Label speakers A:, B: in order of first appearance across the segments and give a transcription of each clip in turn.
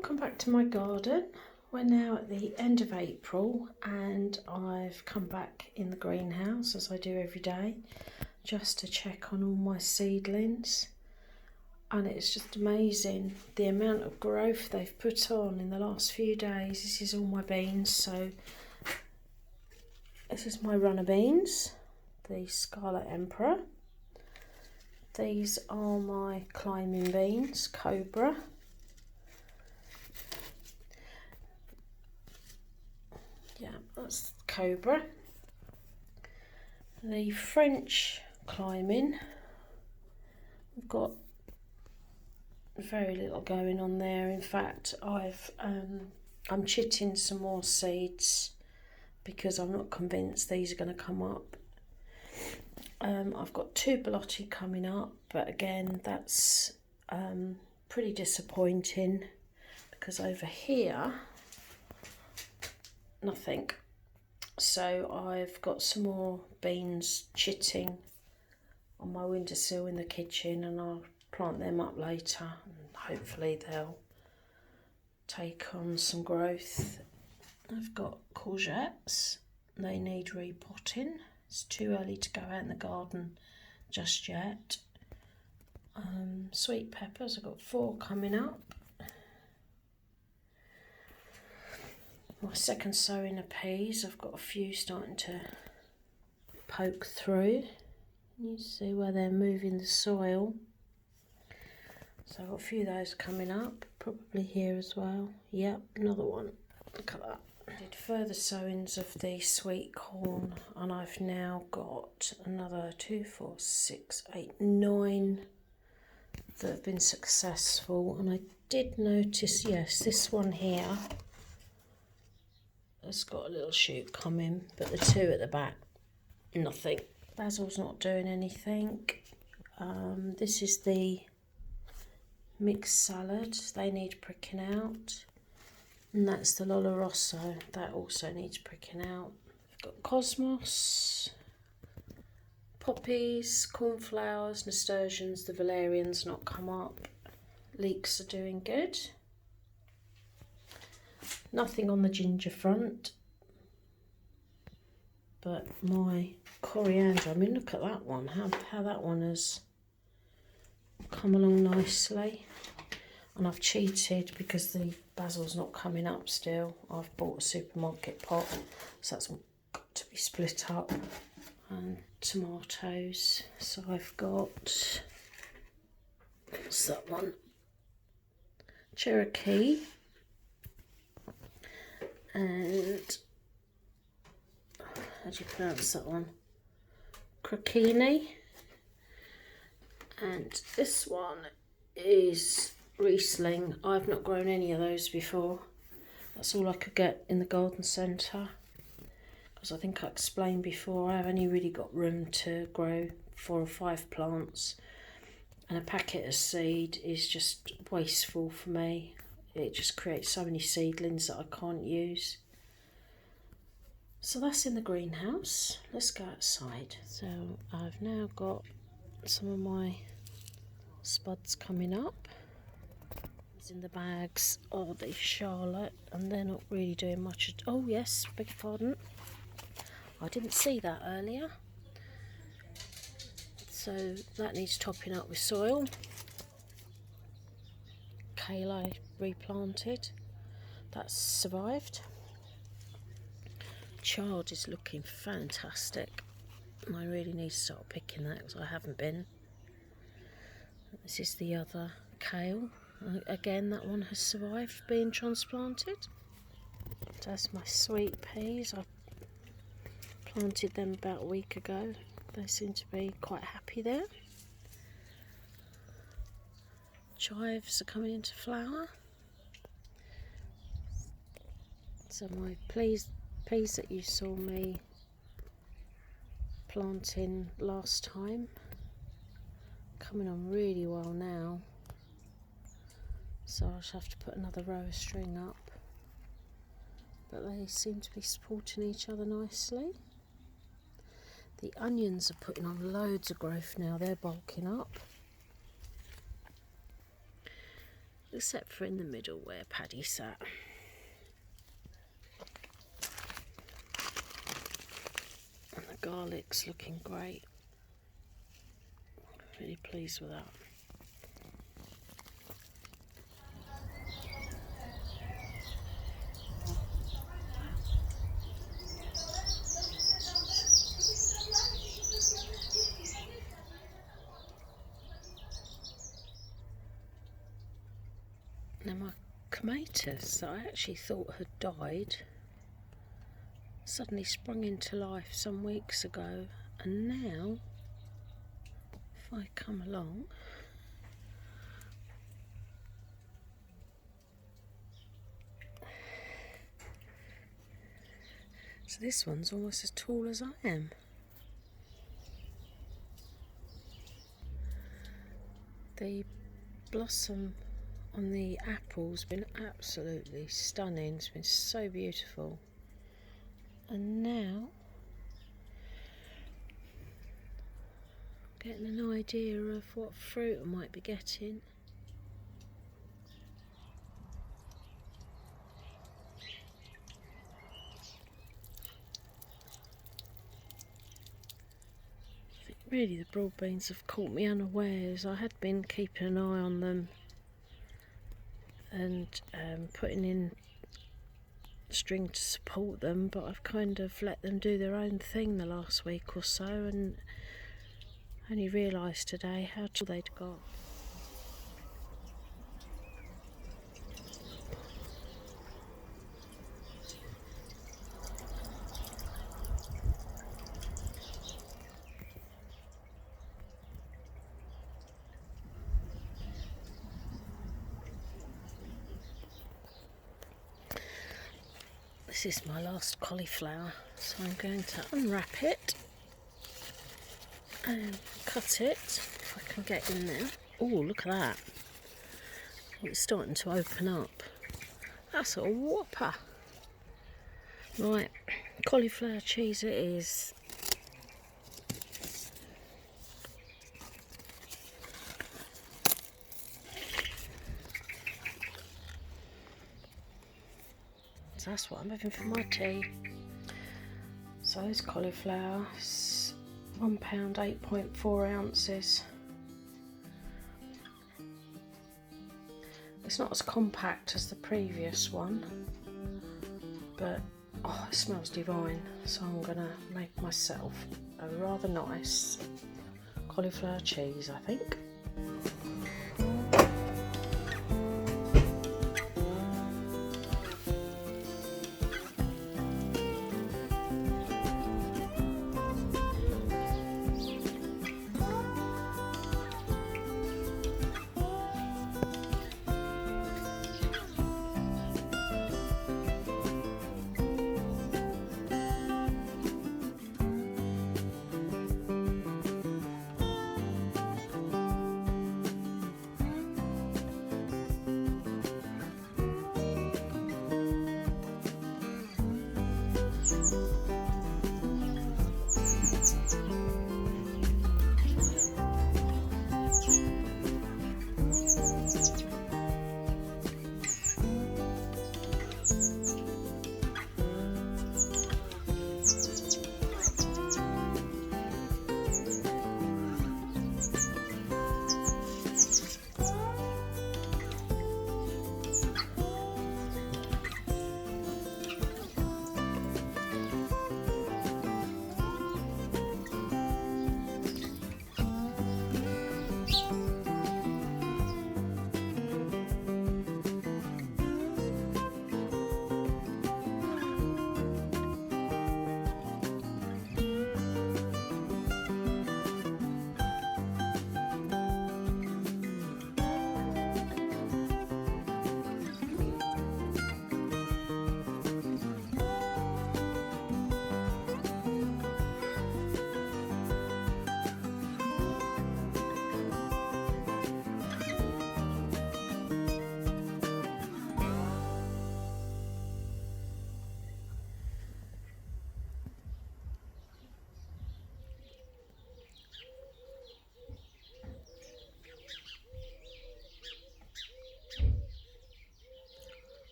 A: Welcome back to my garden. We're now at the end of April and I've come back in the greenhouse as I do every day just to check on all my seedlings, and it's just amazing the amount of growth they've put on in the last few days. This is all my beans, so this is my runner beans, the Scarlet Emperor. These are my climbing beans, Cobra. Yeah, that's Cobra. The French climbing, we've got very little going on there. In fact, I'm chitting some more seeds because I'm not convinced these are going to come up. I've got 2 Belotti coming up, but again that's pretty disappointing because over here nothing. So I've got some more beans chitting on my windowsill in the kitchen, and I'll plant them up later and hopefully they'll take on some growth. I've got courgettes, they need repotting. It's too early to go out in the garden just yet. Sweet peppers, I've got 4 coming up. My second sowing of peas, I've got a few starting to poke through. You see where they're moving the soil. So I've got a few of those coming up, probably here as well. Yep, another one. Look at that. I did further sowings of the sweet corn, and I've now got another 2, 4, 6, 8, 9 that have been successful. And I did notice, yes, this one here has got a little shoot coming, but the 2 at the back, nothing. Basil's not doing anything. This is the mixed salad, they need pricking out. And that's the Lola Rosso, that also needs pricking out. I've got cosmos, poppies, cornflowers, nasturtiums, the valerians not come up. Leeks are doing good. Nothing on the ginger front, but my coriander, I mean look at that one, how that one has come along nicely. And I've cheated because the basil's not coming up still. I've bought a supermarket pot, so that's got to be split up. And tomatoes, so I've got, what's that one? Cherokee. And how do you pronounce that one? Crocchini. And this one is Riesling. I've not grown any of those before. That's all I could get in the garden centre, because I think I explained before I've only really got room to grow 4 or 5 plants, and a packet of seed is just wasteful for me. It just creates so many seedlings that I can't use. So that's in the greenhouse. Let's go outside. So I've now got some of my spuds coming up. In the bags are the Charlotte, and they're not really doing much. Oh yes, beg your pardon, I didn't see that earlier. So that needs topping up with soil. Kale I replanted, that's survived. Chard is looking fantastic. I really need to start picking that because I haven't been. This is the other kale. Again, that one has survived being transplanted. That's my sweet peas. I planted them about a week ago. They seem to be quite happy there. Chives are coming into flower. So my peas that you saw me planting last time, coming on really well now. So I'll just have to put another row of string up. But they seem to be supporting each other nicely. The onions are putting on loads of growth now, they're bulking up. except for in the middle where Paddy sat. And the garlic's looking great. Really pleased with that. Now my clematis that I actually thought had died suddenly sprung into life some weeks ago, and now if I come along, so this one's almost as tall as I am. The blossom on the apple's been absolutely stunning. It's been so beautiful. And now getting an idea of what fruit I might be getting. I think really the broad beans have caught me unawares. I had been keeping an eye on them and putting in string to support them, but I've kind of let them do their own thing the last week or so, and only realised today how tall they'd got. This is my last cauliflower, so I'm going to unwrap it and cut it if I can get in there. Oh, look at that. It's starting to open up. That's a whopper. Right, cauliflower cheese it is. So that's what I'm having for my tea. So this cauliflower is £1, 8.4 ounces. It's not as compact as the previous one, but oh, it smells divine. So I'm gonna make myself a rather nice cauliflower cheese, I think.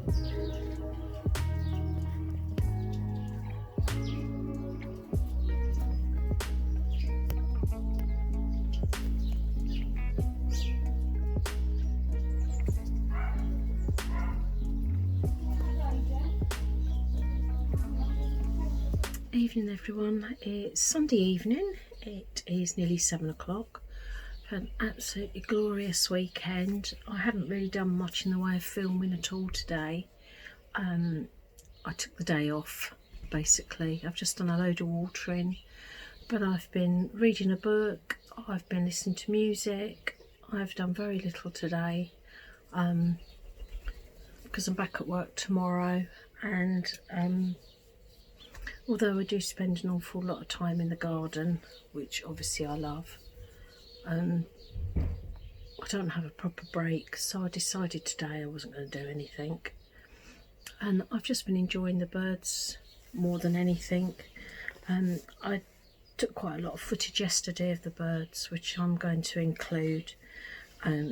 A: Evening everyone, it's Sunday evening, it is nearly 7 o'clock. Had an absolutely glorious weekend. I haven't really done much in the way of filming at all today. I took the day off basically. I've just done a load of watering, but I've been reading a book, I've been listening to music. I've done very little today because I'm back at work tomorrow, and although I do spend an awful lot of time in the garden, which obviously I love, I don't have a proper break, so I decided today I wasn't going to do anything. And I've just been enjoying the birds more than anything. I took quite a lot of footage yesterday of the birds, which I'm going to include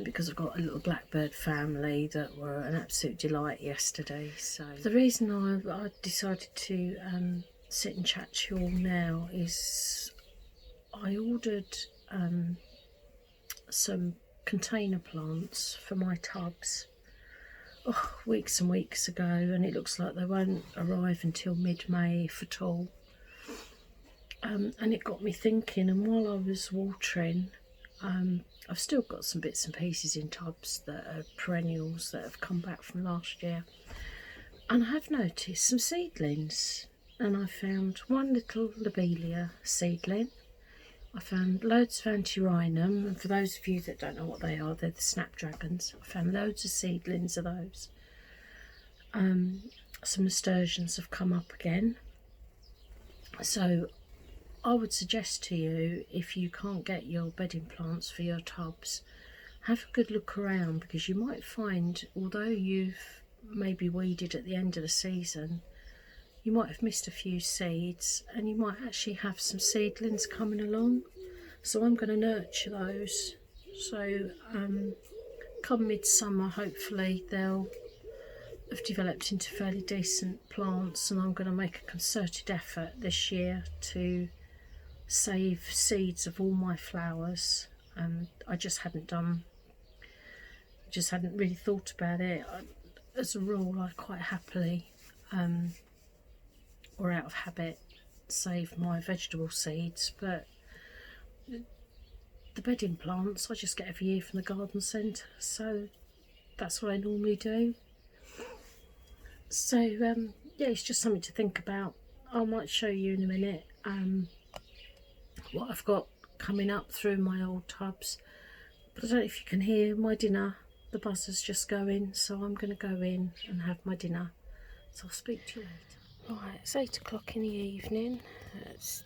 A: because I've got a little blackbird family that were an absolute delight yesterday. So the reason I decided to sit and chat to you all now is I ordered some container plants for my tubs weeks and weeks ago, and it looks like they won't arrive until mid-May if at all. And it got me thinking, and while I was watering, I've still got some bits and pieces in tubs that are perennials that have come back from last year, and I have noticed some seedlings. And I found one little lobelia seedling. I found loads of antirrhinum, and for those of you that don't know what they are, they're the snapdragons. I found loads of seedlings of those. Some nasturtiums have come up again. So I would suggest to you, if you can't get your bedding plants for your tubs, have a good look around, because you might find, although you've maybe weeded at the end of the season, you might have missed a few seeds, and you might actually have some seedlings coming along. So I'm going to nurture those. So come midsummer, hopefully they'll have developed into fairly decent plants, and I'm going to make a concerted effort this year to save seeds of all my flowers. I just hadn't really thought about it. As a rule, I quite happily or out of habit save my vegetable seeds, but the bedding plants I just get every year from the garden centre, so that's what I normally do. So yeah, it's just something to think about. I might show you in a minute what I've got coming up through my old tubs, but I don't know if you can hear my dinner, the buzzer's just going, so I'm going to go in and have my dinner. So I'll speak to you later. Right, it's 8 o'clock in the evening.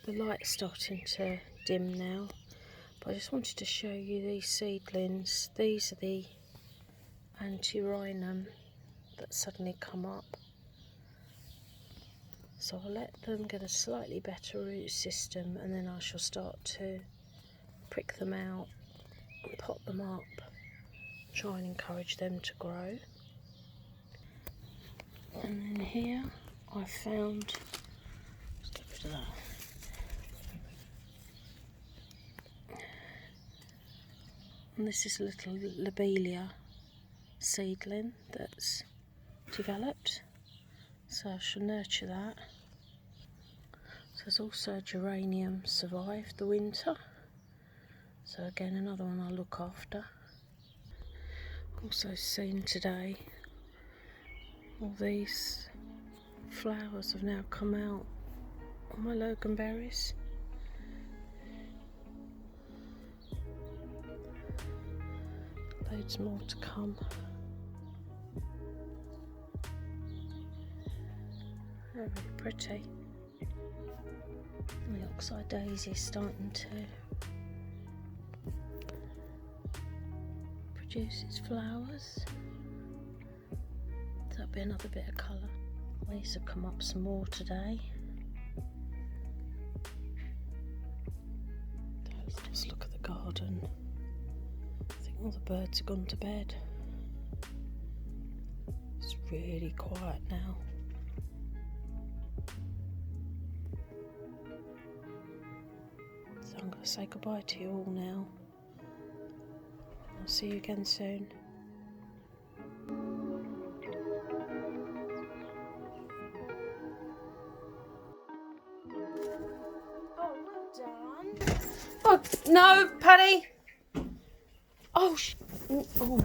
A: The light's starting to dim now, but I just wanted to show you these seedlings. These are the antirrhinum that suddenly come up. So I'll let them get a slightly better root system, and then I shall start to prick them out and pot them up, try and encourage them to grow. And then here I found, let's get rid of that. And this is a little lobelia seedling that's developed, so I shall nurture that. So there's also a geranium survived the winter, so again another one I'll look after. Also seen today all these flowers have now come out on my loganberries. Loads more to come. They're really pretty. The oxeye daisy is starting to produce its flowers. That'll be another bit of colour. These have come up some more today. Let's just look at the garden. I think all the birds have gone to bed. It's really quiet now. So I'm going to say goodbye to you all now. I'll see you again soon. Oh, well done. Oh, no, Paddy. Oh, oh,